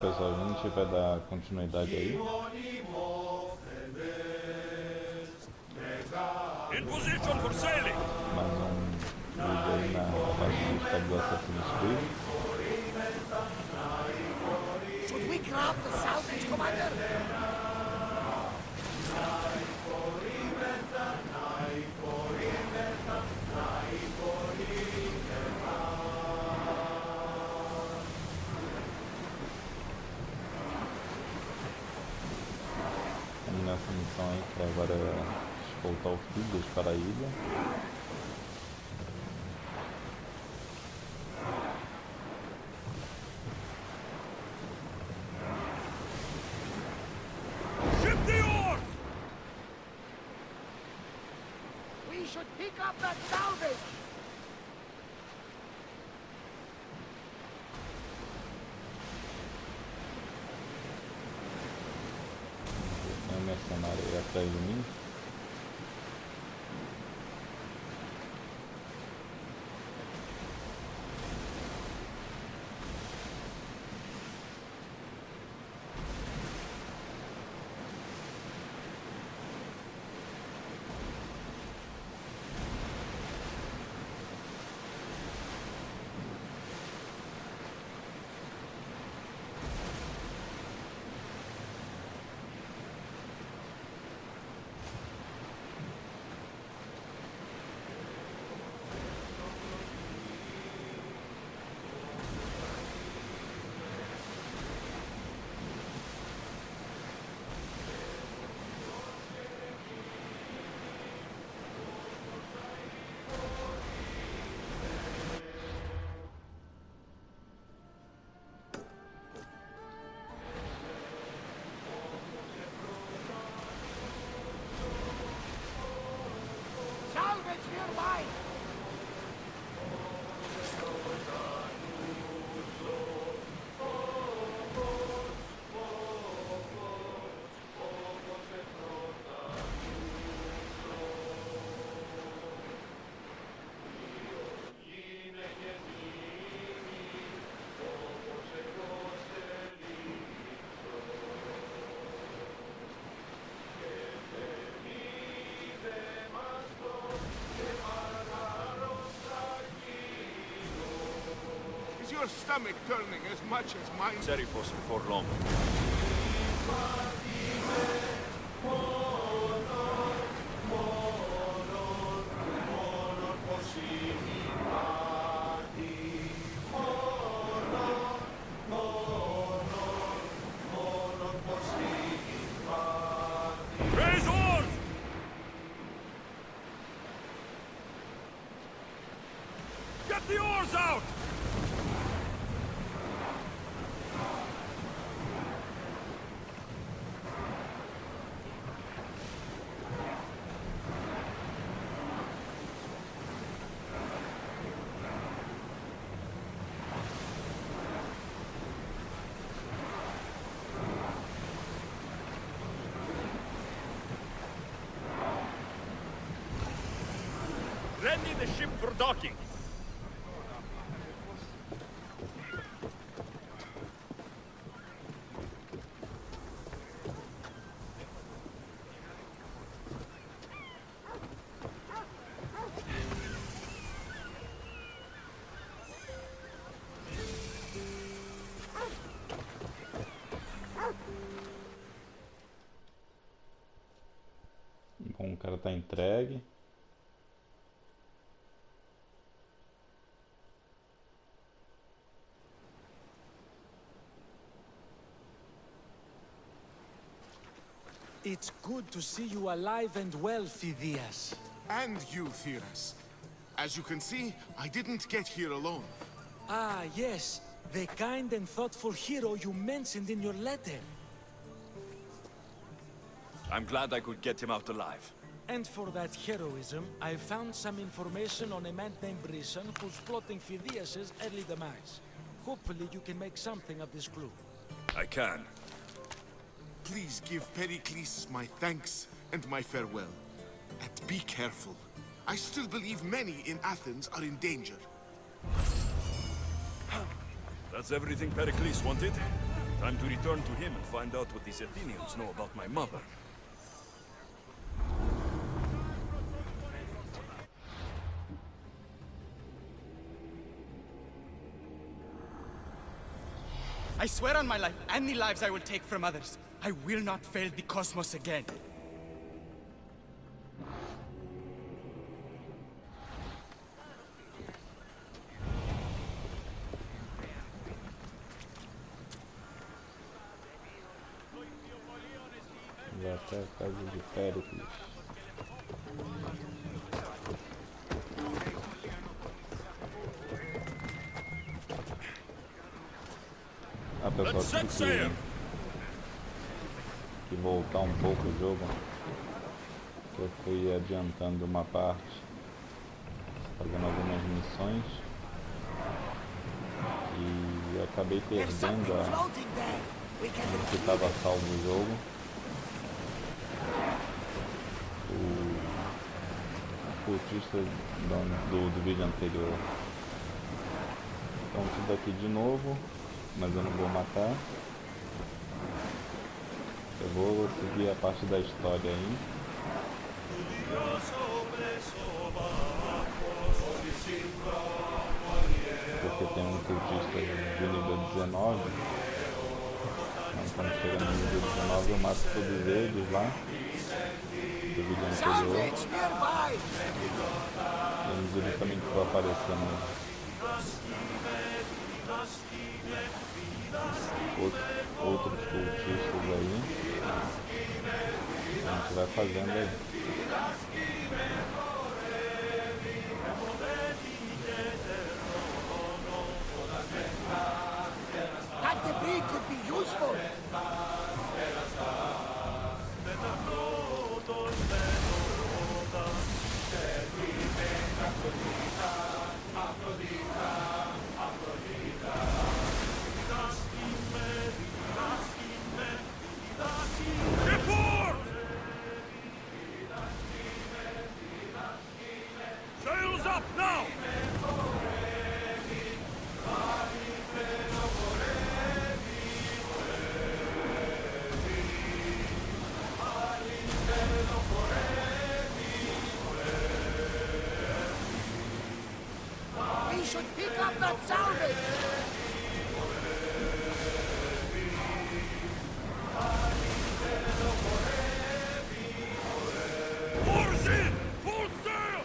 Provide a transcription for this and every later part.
Pessoal, a gente vai dar continuidade aí. In position for sailing. Mais um vídeo aí na página do estado do Assassin's Creed. Should we grab the salvage, Commander? Vamos nessa missão aí que agora é escoltar o Fidas para a ilha. Ship the oars. We should pick up that salvage! Tem um mercenário aí atrás de mim. Salvage nearby! Is your stomach turning as much as mine? Serifos before long. Raise oars! Get the oars out! Ready the ship for docking. Bom, o cara tá entregue. It's good to see you alive and well, Phidias. And you, Theras. As you can see, I didn't get here alone. Ah, yes, the kind and thoughtful hero you mentioned in your letter. I'm glad I could get him out alive. And for that heroism, I found some information on a man named Brisson who's plotting Phidias' early demise. Hopefully you can make something of this clue. I can. Please give Pericles my thanks and my farewell. And be careful. I still believe many in Athens are in danger. That's everything Pericles wanted? Time to return to him and find out what these Athenians know about my mother. I swear on my life and the lives I will take from others, I will not fail the cosmos again. Vai até a casa de Péricles. Ah, pessoal, tive que voltar um pouco o jogo, que eu fui adiantando uma parte, fazendo algumas missões, e eu acabei perdendo o que estava salvo o jogo. O cultista do vídeo anterior. Então tudo aqui de novo, mas eu não vou matar. Eu vou seguir a parte da história aí. Porque tem um cultista de nível 19. Então quando chega no nível 19 eu mato todos eles lá. Do vídeo anterior. Eles também estão aparecendo outros cultistas aí. A gente vai fazendo aí. That debris could be useful. Sails up now! We should pick up that salvage. Oars in! Full sail!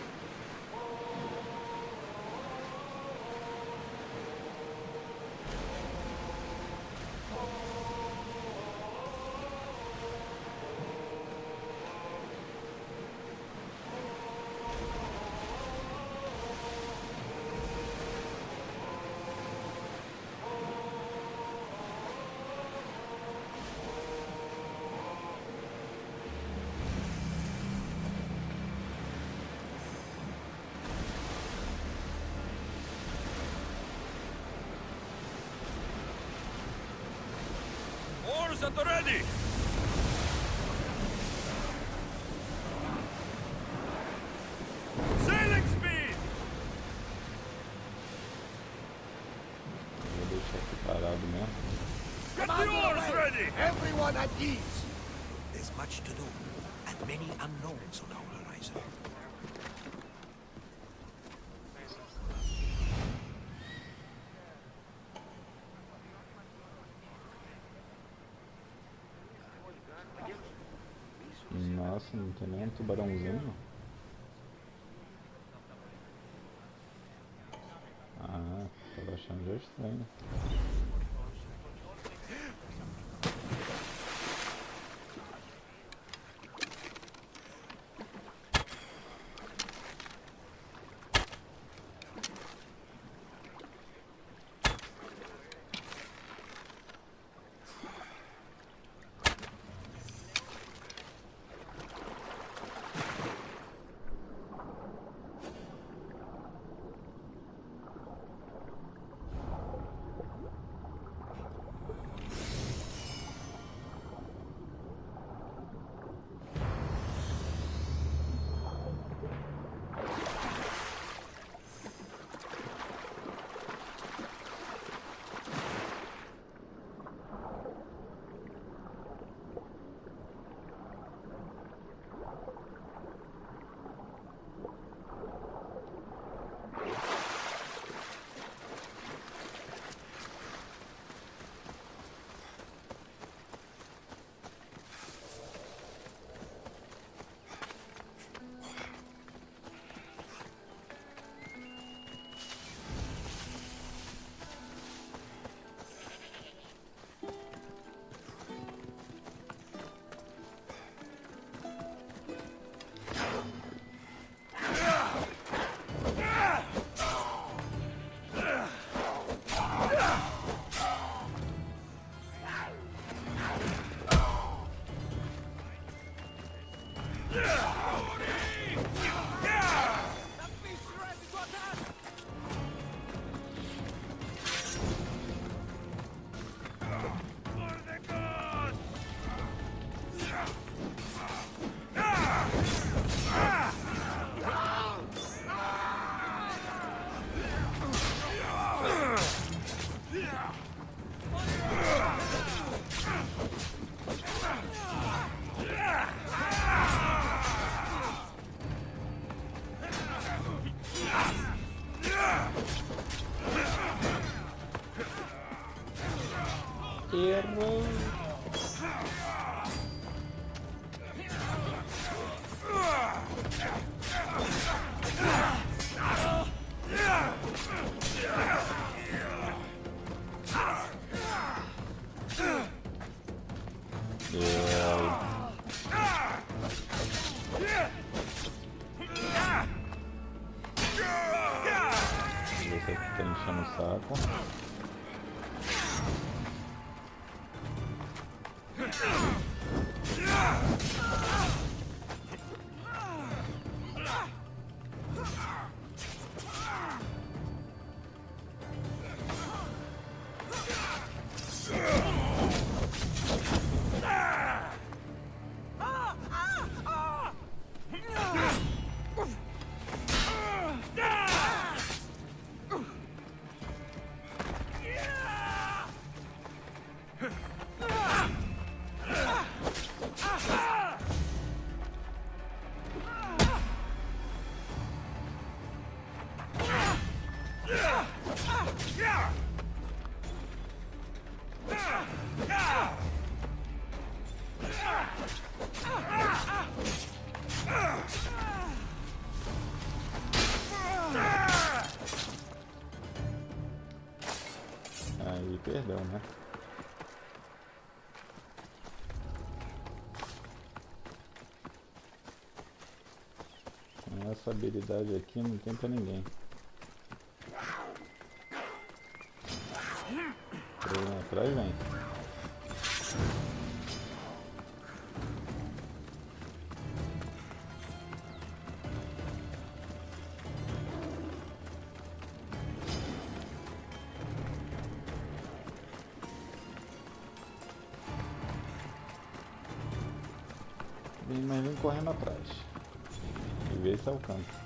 Oars at the ready! Sailing speed! Vou deixar aqui parado mesmo. Get the oars ready! Everyone at ease. There's much to do, and many unknowns on our horizon. Nossa, não tem nem um tubarãozinho. Ah, tava achando já estranho. Você tá enchendo o saco. Aí perdeu, né? Com essa habilidade aqui não tem pra ninguém. Vem atrás, vem. Mas vem correndo atrás e vê se alcança.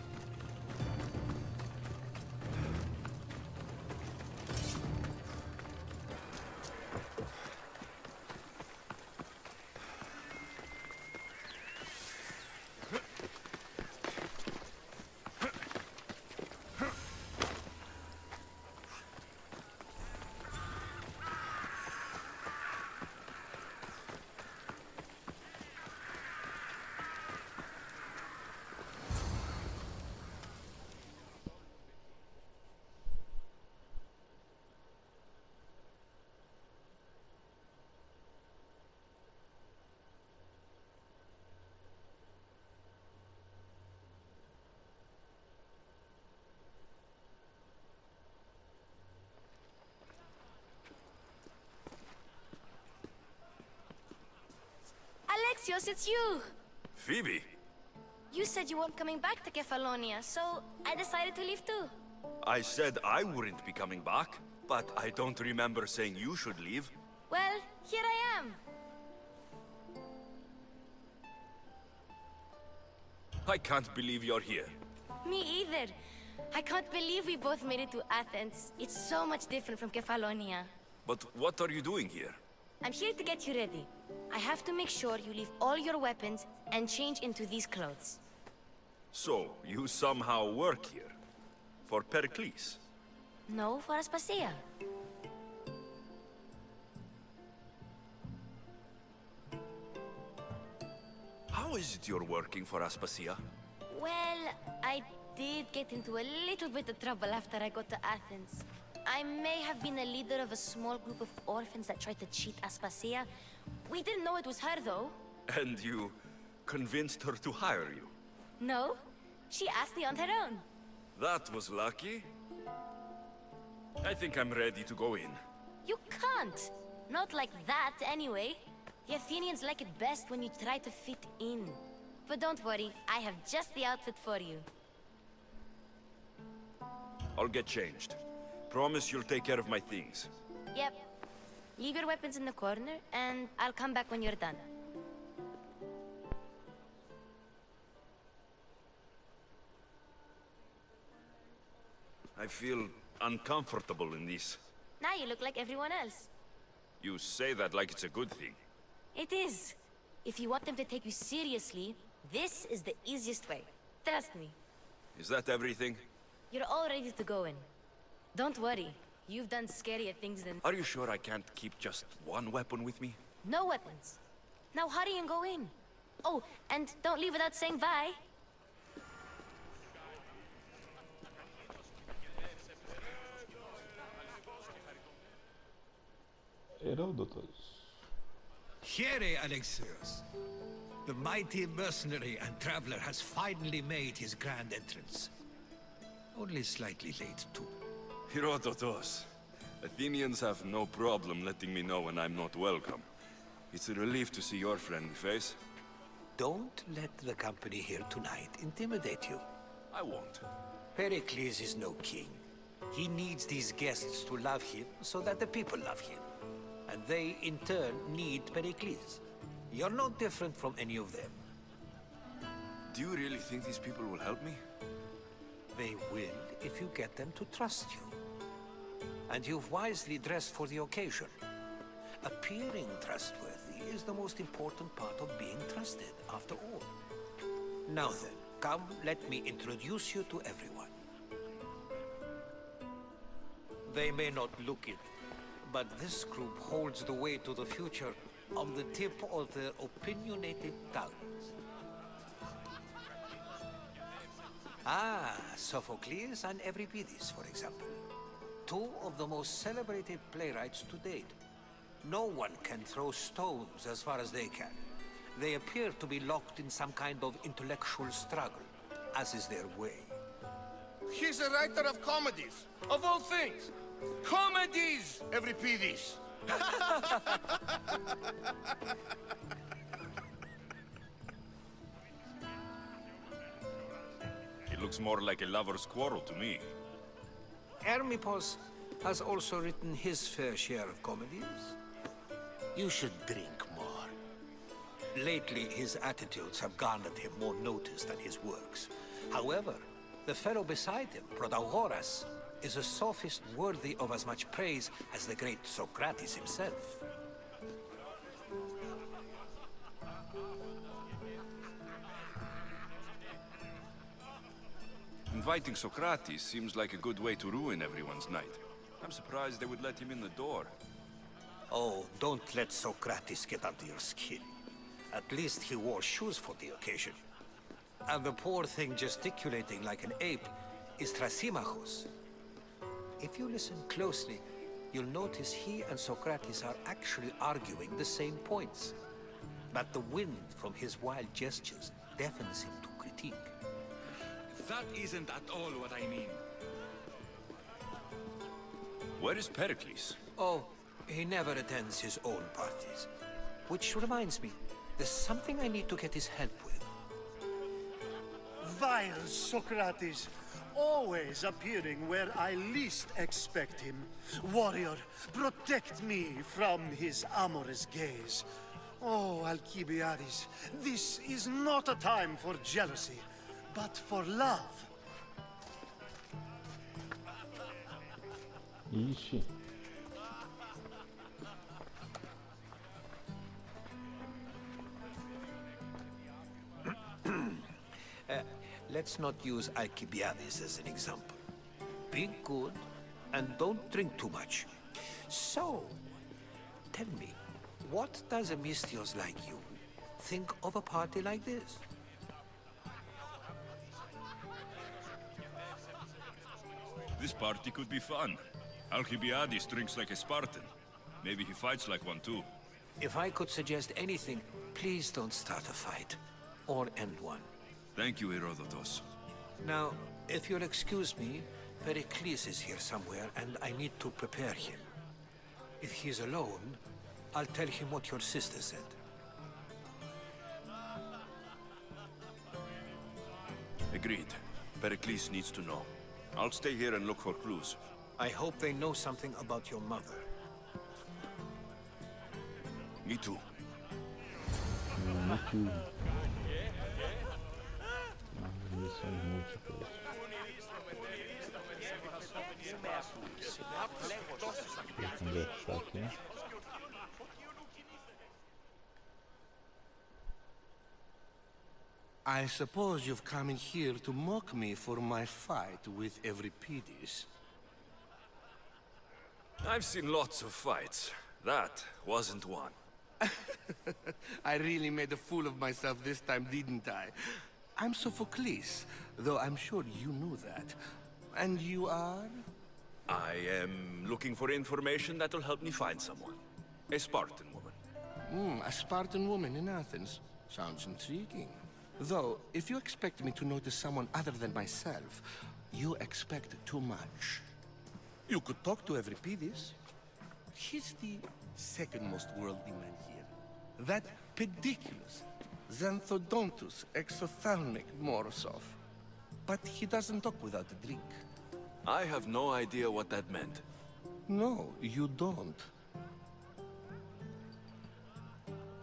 Alexios, it's you! Phoebe? You said you weren't coming back to Kefalonia, so I decided to leave too. I said I wouldn't be coming back, but I don't remember saying you should leave. Well, here I am. I can't believe you're here. Me either. I can't believe we both made it to Athens. It's so much different from Kefalonia. But what are you doing here? I'm here to get you ready. I have to make sure you leave all your weapons and change into these clothes. So, you somehow work here? For Pericles? No, for Aspasia. How is it you're working for Aspasia? Well, I did get into a little bit of trouble after I got to Athens. I may have been a leader of a small group of orphans that tried to cheat Aspasia. We didn't know it was her, though. And you convinced her to hire you? No, she asked me on her own. That was lucky. I think I'm ready to go in. You can't. Not like that, anyway. The Athenians like it best when you try to fit in. But don't worry, I have just the outfit for you. I'll get changed. Promise you'll take care of my things. Yep. Leave your weapons in the corner, and I'll come back when you're done. I feel uncomfortable in this. Now you look like everyone else. You say that like it's a good thing. It is. If you want them to take you seriously, this is the easiest way. Trust me. Is that everything? You're all ready to go in. Don't worry. You've done scarier things than... Are you sure I can't keep just one weapon with me? No weapons. Now hurry and go in. Oh, and don't leave without saying bye. Herodotus. Here, Alexios. The mighty mercenary and traveler has finally made his grand entrance. Only slightly late, too. Herodotus. Athenians have no problem letting me know when I'm not welcome. It's a relief to see your friendly face. Don't let the company here tonight intimidate you. I won't. Pericles is no king. He needs these guests to love him so that the people love him. And they, in turn, need Pericles. You're no different from any of them. Do you really think these people will help me? They will if you get them to trust you. And you've wisely dressed for the occasion. Appearing trustworthy is the most important part of being trusted, after all. Now then, come, let me introduce you to everyone. They may not look it, but this group holds the way to the future on the tip of their opinionated tongues. Ah, Sophocles and Euripides, for example. Two of the most celebrated playwrights to date. No one can throw stones as far as they can. They appear to be locked in some kind of intellectual struggle, as is their way. He's a writer of comedies, of all things. Comedies, Euripides. It looks more like a lover's quarrel to me. Hermippos has also written his fair share of comedies. You should drink more. Lately, his attitudes have garnered him more notice than his works. However, the fellow beside him, Protagoras, is a sophist worthy of as much praise as the great Socrates himself. Inviting Socrates seems like a good way to ruin everyone's night. I'm surprised they would let him in the door. Oh, don't let Socrates get under your skin. At least he wore shoes for the occasion. And the poor thing gesticulating like an ape is Thrasymachos. If you listen closely, you'll notice he and Socrates are actually arguing the same points. But the wind from his wild gestures deafens him to critique. That isn't at all what I mean. Where is Pericles? Oh, he never attends his own parties. Which reminds me, there's something I need to get his help with. Vile Socrates, always appearing where I least expect him. Warrior, protect me from his amorous gaze. Oh, Alcibiades, this is not a time for jealousy, but for love. Ixi. Let's not use Alcibiades as an example. Be good, and don't drink too much. So, tell me, what does a Mystios like you think of a party like this? This party could be fun. Alcibiades drinks like a Spartan. Maybe he fights like one too. If I could suggest anything, please don't start a fight. Or end one. Thank you, Herodotus. Now, if you'll excuse me, Pericles is here somewhere, and I need to prepare him. If he's alone, I'll tell him what your sister said. Agreed. Pericles needs to know. I'll stay here and look for clues. I hope they know something about your mother. Me too. Me too. Missões múltiplas. Deixa eu conversar aqui. I suppose you've come in here to mock me for my fight with Euripides. I've seen lots of fights. That wasn't one. I really made a fool of myself this time, didn't I? I'm Sophocles, though I'm sure you knew that. And you are? I am looking for information that will help me find someone. A Spartan woman. A Spartan woman in Athens. Sounds intriguing. Though, if you expect me to notice someone other than myself, you expect too much. You could talk to Euripides. He's the second most worldly man here. That pediculous, Xanthodontus exophthalmic Morosov. But he doesn't talk without a drink. I have no idea what that meant. No, you don't.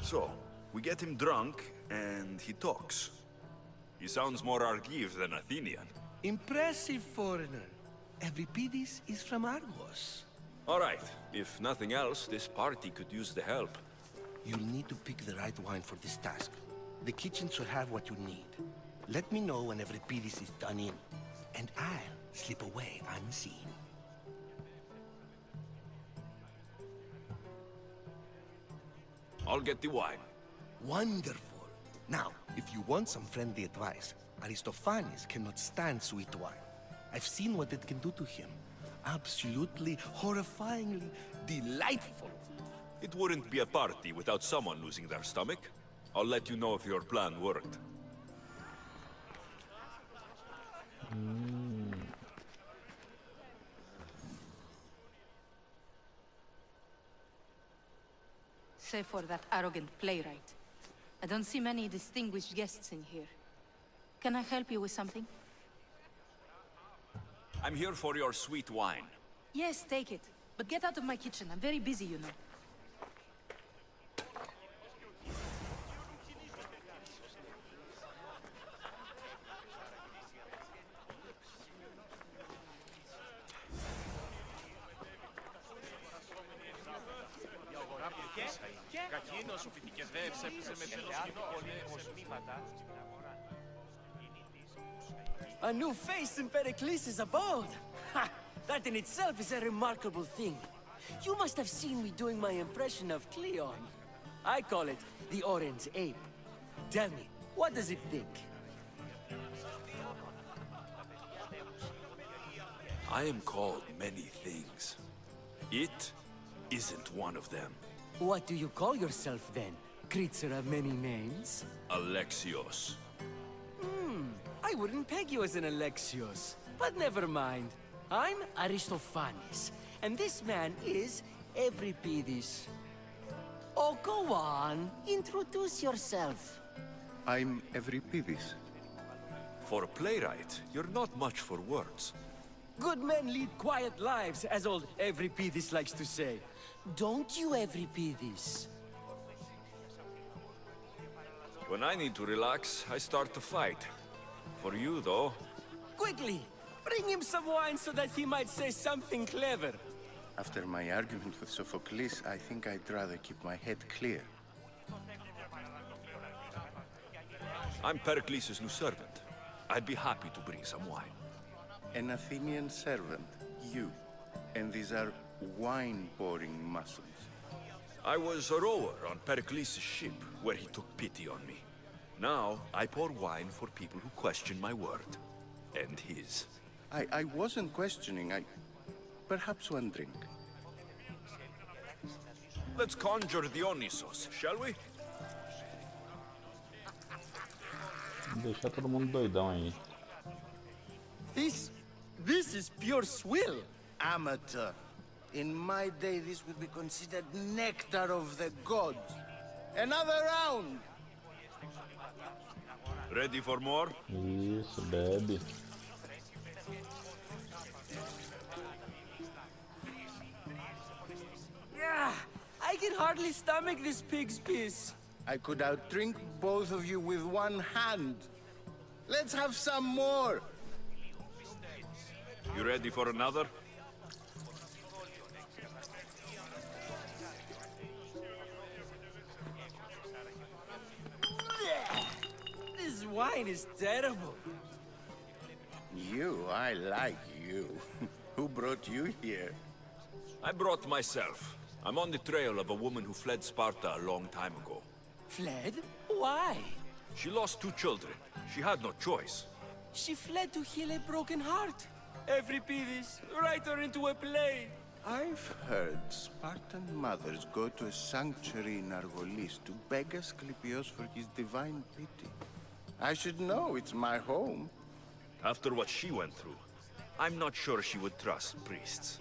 So, we get him drunk, and he talks. He sounds more Argive than Athenian. Impressive, foreigner. Euripides is from Argos. All right, if nothing else, this party could use the help. You'll need to pick the right wine for this task. The kitchen should have what you need. Let me know when Euripides is done in, and I'll slip away unseen. I'll get the wine. Wonderful. Now, if you want some friendly advice, Aristophanes cannot stand sweet wine. I've seen what it can do to him. Absolutely, horrifyingly delightful. It wouldn't be a party without someone losing their stomach. I'll let you know if your plan worked. Save for that arrogant playwright. I don't see many distinguished guests in here. Can I help you with something? I'm here for your sweet wine. Yes, take it. But get out of my kitchen. I'm very busy, you know. A new face in Pericles' abode! Ha! That in itself is a remarkable thing. You must have seen me doing my impression of Cleon. I call it the Orange Ape. Tell me, what does it think? I am called many things. It isn't one of them. What do you call yourself then? Creature of many names? Alexios. I wouldn't peg you as an Alexios, but never mind. I'm Aristophanes, and this man is Euripides. Oh, go on. Introduce yourself. I'm Euripides. For a playwright, you're not much for words. Good men lead quiet lives, as old Euripides likes to say. Don't you, Euripides? When I need to relax, I start to fight. For you, though... Quickly! Bring him some wine so that he might say something clever. After my argument with Sophocles, I think I'd rather keep my head clear. I'm Pericles' new servant. I'd be happy to bring some wine. An Athenian servant, you. And these are wine-pouring muscles. I was a rower on Pericles' ship, where he took pity on me. Now, I pour wine for people who question my word. And his. I wasn't questioning, perhaps one drink. Let's conjure Dionysos, shall we? Deixar todo mundo doidão aí. This is pure swill. Amateur. In my day, this would be considered nectar of the gods. Another round! Ready for more? Isso, bebe. Yeah, I can hardly stomach this pig's piss. I could outdrink both of you with one hand. Let's have some more! You ready for another? This wine is terrible. You, I like you. Who brought you here? I brought myself. I'm on the trail of a woman who fled Sparta a long time ago. Fled? Why? She lost 2 children. She had no choice. She fled to heal a broken heart. Euripides, write her into a play. I've heard Spartan mothers go to a sanctuary in Argolis to beg Asclepios for his divine pity. I should know, it's my home. After what she went through, I'm not sure she would trust priests.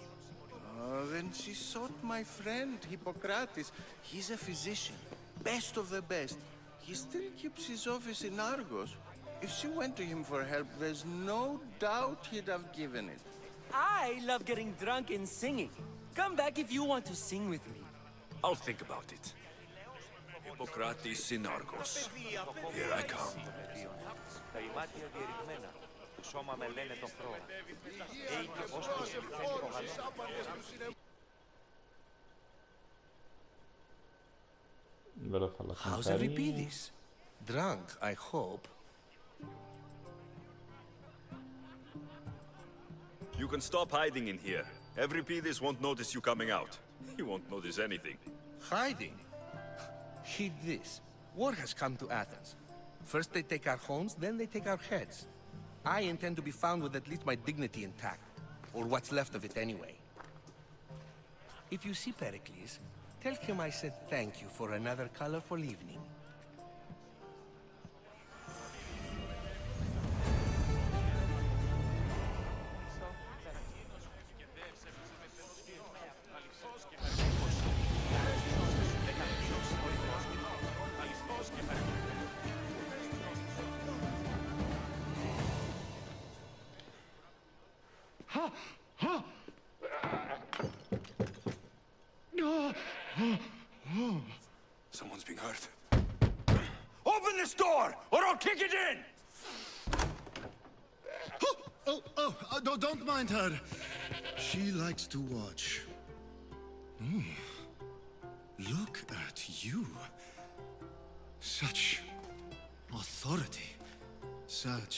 Oh, then she sought my friend, Hippocrates. He's a physician, best of the best. He still keeps his office in Argos. If she went to him for help, there's no doubt he'd have given it. I love getting drunk and singing. Come back if you want to sing with me. I'll think about it. Hippocrates in Argos. Here I come. Τα ημάτια διερριγμένα, το σώμα με λένε το φρόα. Έγινε ως προσληφθένει το γαλό. How's Euripides? Drunk, I hope. You can stop hiding in here. Euripides won't notice you coming out. He won't notice anything. Hiding? Heed this. War has come to Athens. First they take our homes, then they take our heads. I intend to be found with at least my dignity intact. Or what's left of it anyway. If you see Pericles, tell him I said thank you for another colorful evening. Someone's being hurt. Open this door, or I'll kick it in! Don't mind her. She likes to watch. Look at you. Such authority. Such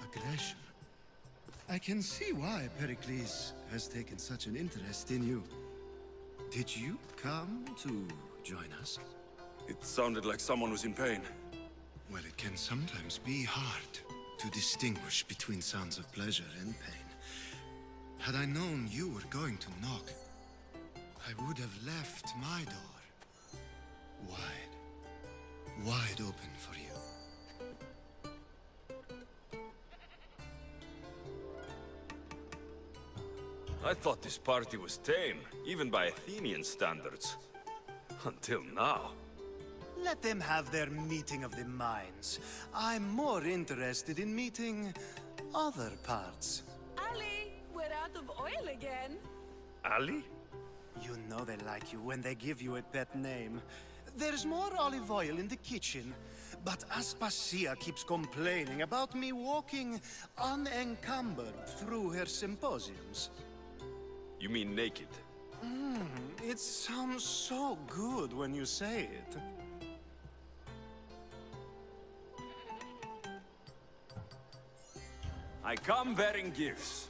aggression. I can see why Pericles has taken such an interest in you. Did you come to join us? It sounded like someone was in pain. Well, it can sometimes be hard to distinguish between sounds of pleasure and pain. Had I known you were going to knock, I would have left my door wide open for you. I thought this party was tame, even by Athenian standards. Until now. Let them have their meeting of the minds. I'm more interested in meeting other parts. Ali, we're out of oil again. Ali? You know they like you when they give you a pet name. There's more olive oil in the kitchen, but Aspasia keeps complaining about me walking unencumbered through her symposiums. You mean naked? It sounds so good when you say it. I come bearing gifts.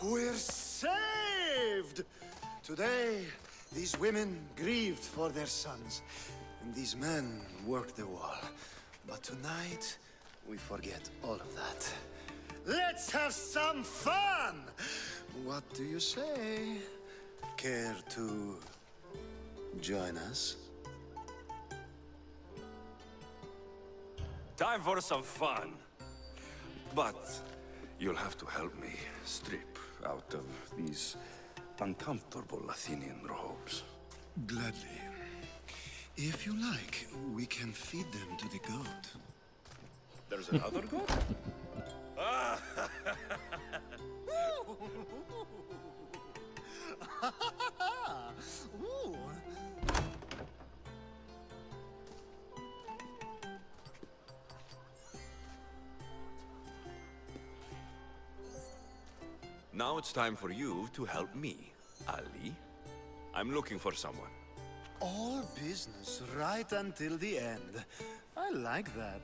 We're saved! Today, these women grieved for their sons, and these men worked the wall. But tonight, we forget all of that. Let's have some fun! What do you say? Care to join us? Time for some fun. But you'll have to help me strip out of these uncomfortable Athenian robes. Gladly. If you like, we can feed them to the goat. There's another goat? Ooh. Now it's time for you to help me, Ali. I'm looking for someone. All business right until the end. I like that.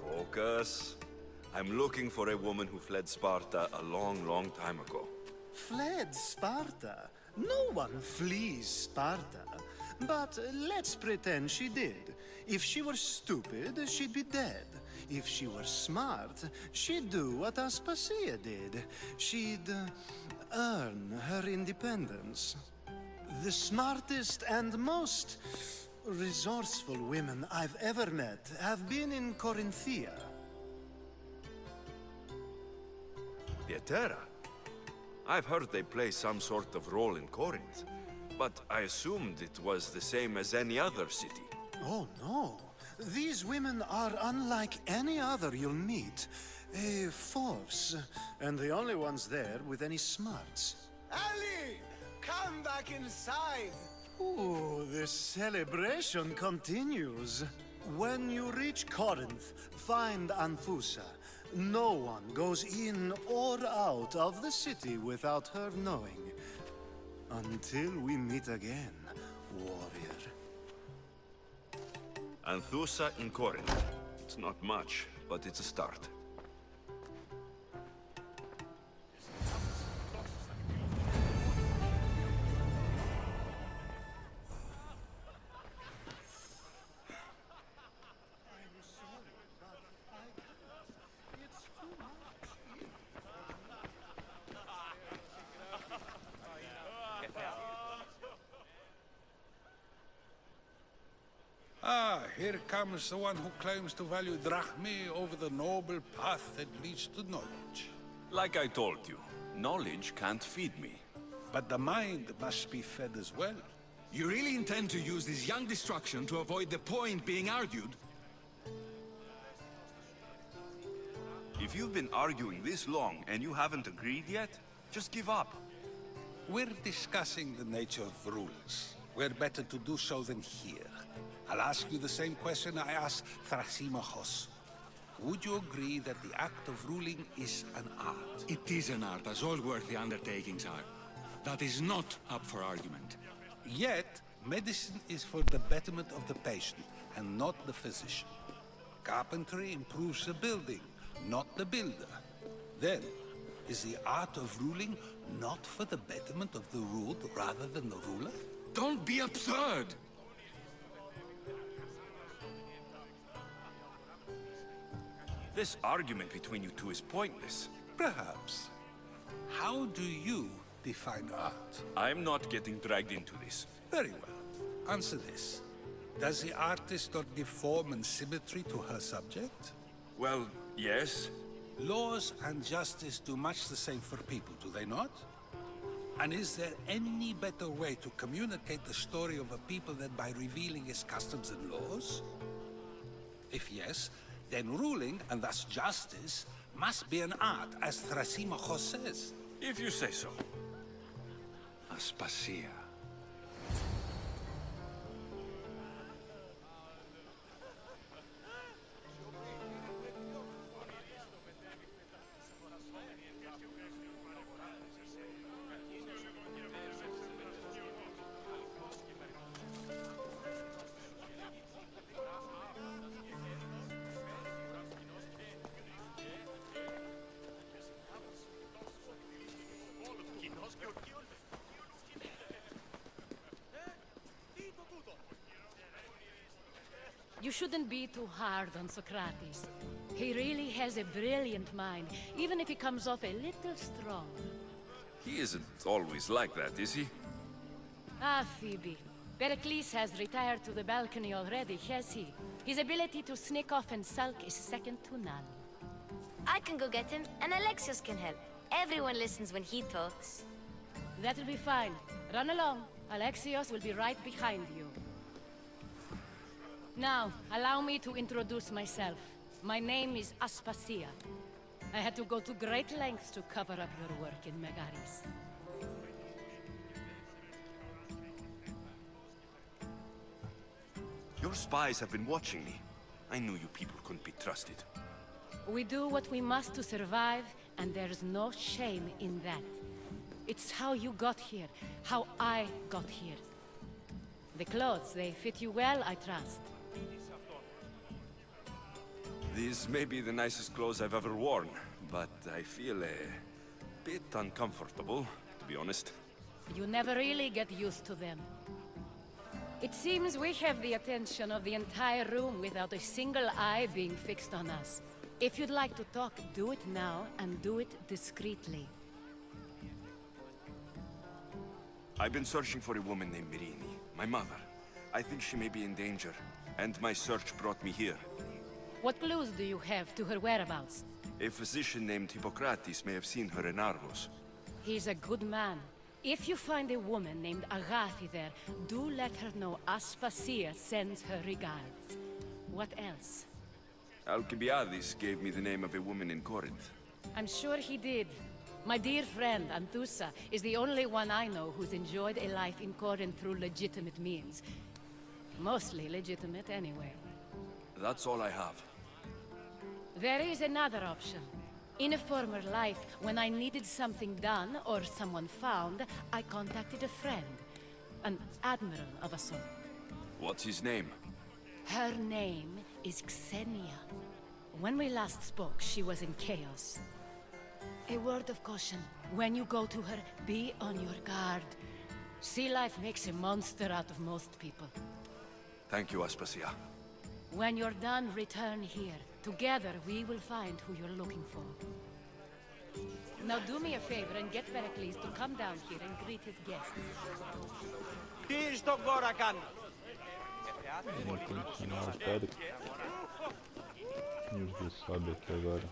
Focus. I'm looking for a woman who fled Sparta a long, long time ago. Fled Sparta? No one flees Sparta. But let's pretend she did. If she were stupid, she'd be dead. If she were smart, she'd do what Aspasia did. She'd earn her independence. The smartest and most resourceful women I've ever met have been in Corinthia. The Etera? I've heard they play some sort of role in Corinth, but I assumed it was the same as any other city. Oh, no. These women are unlike any other you'll meet. A force, and the only ones there with any smarts. Ali! Come back inside! Ooh, the celebration continues. When you reach Corinth, find Anthusa. No one goes in or out of the city without her knowing. Until we meet again, warrior. Anthusa in Corinth. It's not much, but it's a start. Ah, here comes the one who claims to value drachmae over the noble path that leads to knowledge. Like I told you, knowledge can't feed me. But the mind must be fed as well. You really intend to use this young destruction to avoid the point being argued? If you've been arguing this long and you haven't agreed yet, just give up. We're discussing the nature of rules. We're better to do so than here. I'll ask you the same question I asked Thrasymachos. Would you agree that the act of ruling is an art? It is an art, as all worthy undertakings are. That is not up for argument. Yet, medicine is for the betterment of the patient, and not the physician. Carpentry improves the building, not the builder. Then, is the art of ruling not for the betterment of the ruled rather than the ruler? Don't be absurd! This argument between you two is pointless. Perhaps. How do you define art? I'm not getting dragged into this. Very well. Answer this. Does the artist not give form and symmetry to her subject? Well, yes. Laws and justice do much the same for people, do they not? And is there any better way to communicate the story of a people than by revealing its customs and laws? If yes, then ruling, and thus justice, must be an art, as Thrasymachos says. If you say so. Aspasia. You shouldn't be too hard on Socrates. He really has a brilliant mind, even if he comes off a little strong. He isn't always like that, is he? Ah, Phoebe. Pericles has retired to the balcony already, has he? His ability to sneak off and sulk is second to none. I can go get him, and Alexios can help. Everyone listens when he talks. That'll be fine. Run along. Alexios will be right behind you. Now, allow me to introduce myself. My name is Aspasia. I had to go to great lengths to cover up your work in Megaris. Your spies have been watching me. I knew you people couldn't be trusted. We do what we must to survive, and there's no shame in that. It's how you got here, how I got here. The clothes, they fit you well, I trust. These may be the nicest clothes I've ever worn, but I feel a bit uncomfortable, to be honest. You never really get used to them. It seems we have the attention of the entire room without a single eye being fixed on us. If you'd like to talk, do it now, and do it discreetly. I've been searching for a woman named Mirini, my mother. I think she may be in danger, and my search brought me here. What clues do you have to her whereabouts? A physician named Hippocrates may have seen her in Argos. He's a good man. If you find a woman named Agathi there, do let her know Aspasia sends her regards. What else? Alcibiades gave me the name of a woman in Corinth. I'm sure he did. My dear friend, Anthusa, is the only one I know who's enjoyed a life in Corinth through legitimate means. Mostly legitimate, anyway. That's all I have. There is another option. In a former life, when I needed something done or someone found, I contacted a friend. An admiral of a sort. What's his name? Her name is Xenia. When we last spoke, she was in chaos. A word of caution. When you go to her, be on your guard. Sea life makes a monster out of most people. Thank you, Aspasia. When you're done, return here. Together, we will find who you're looking for. Now do me a favor and get Pericles to come down here and greet his guests. Τι στον κόρα κάνω. Vamos continuar o Péricles. Vamos ver se sobe aqui agora.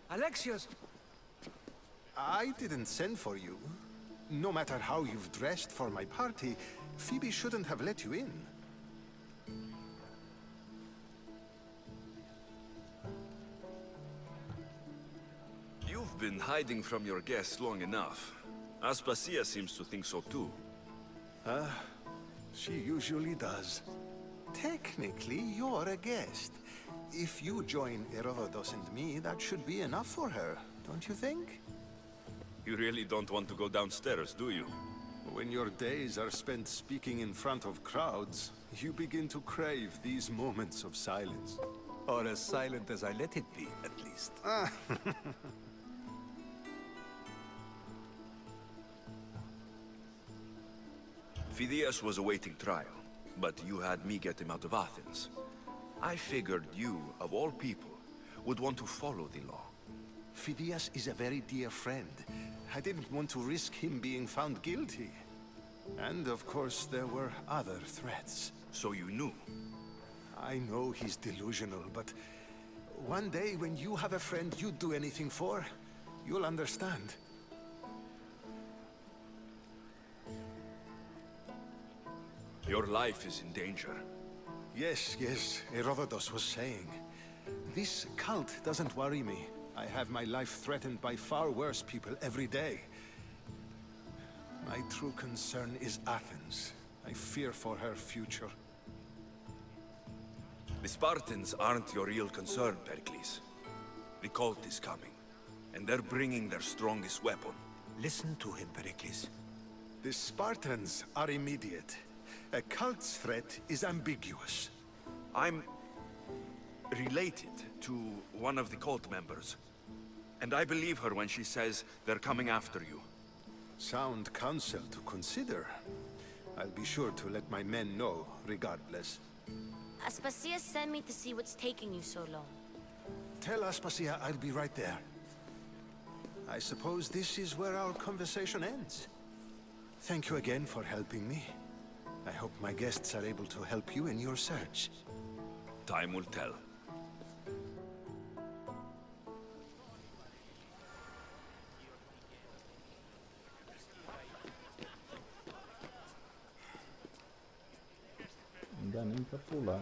Alexios! I didn't send for you. No matter how you've dressed for my party, Phoebe shouldn't have let you in. You've been hiding from your guests long enough. Aspasia seems to think so too. She usually does. Technically, you're a guest. If you join Herodotus and me, that should be enough for her, don't you think? You really don't want to go downstairs, do you? When your days are spent speaking in front of crowds, you begin to crave these moments of silence. Or as silent as I let it be, at least. Phidias was awaiting trial, but you had me get him out of Athens. I figured you, of all people, would want to follow the law. Phidias is a very dear friend. I didn't want to risk him being found guilty. And of course, there were other threats. So you knew? I know he's delusional, but one day when you have a friend you'd do anything for, you'll understand. Your life is in danger. Yes, Herodotus was saying. This cult doesn't worry me. I have my life threatened by far worse people every day. My true concern is Athens. I fear for her future. The Spartans aren't your real concern, Pericles. The cult is coming, and they're bringing their strongest weapon. Listen to him, Pericles. The Spartans are immediate. A cult's threat is ambiguous. I'm related to one of the cult members. And I believe her when she says they're coming after you. Sound counsel to consider. I'll be sure to let my men know, regardless. Aspasia sent me to see what's taking you so long. Tell Aspasia I'll be right there. I suppose this is where our conversation ends. Thank you again for helping me. I hope my guests are able to help you in your search. Time will tell. Não dá nem pra pular.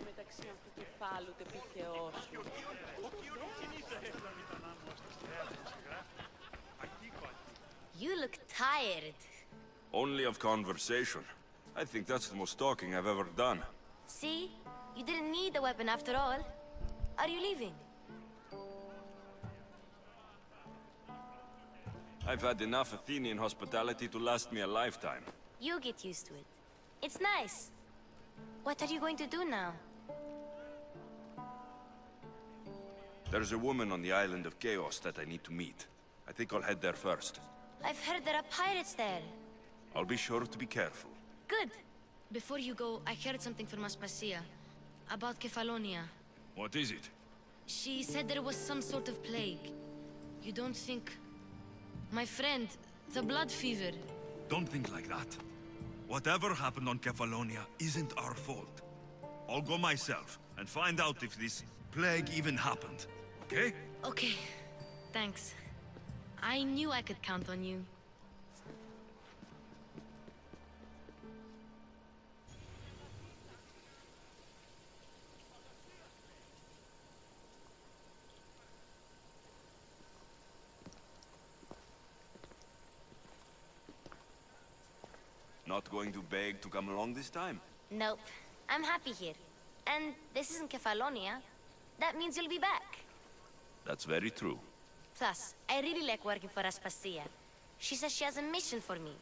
μεταξύ αυτού κεφάλου τεπιθεώσου. You look tired. Only of conversation. I think that's the most talking I've ever done. See? You didn't need the weapon after all. Are you leaving? I've had enough Athenian hospitality to last me a lifetime. You get used to it. It's nice. What are you going to do now? There's a woman on the island of Chaos that I need to meet. I think I'll head there first. I've heard there are pirates there. I'll be sure to be careful. Good. Before you go, I heard something from Aspasia. About Kefalonia. What is it? She said there was some sort of plague. You don't think... My friend, the blood fever. Don't think like that. Whatever happened on Kefalonia isn't our fault. I'll go myself and find out if this plague even happened. Okay? Okay. Thanks. I knew I could count on you. Not going to beg to come along this time? Nope. I'm happy here. And this isn't Kefalonia. That means you'll be back. That's very true. Plus, I really like working for Aspasia. She says she has a mission for me.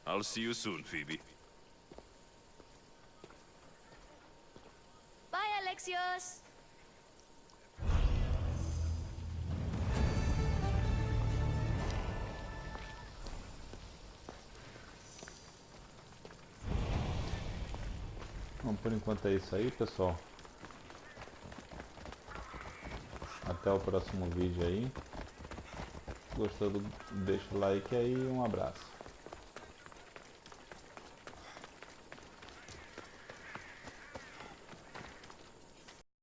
I'll see you soon, Phoebe. Bye, Alexios! Bom, por enquanto é isso aí, pessoal. Até o próximo vídeo aí. Se gostou, deixa o like aí e um abraço.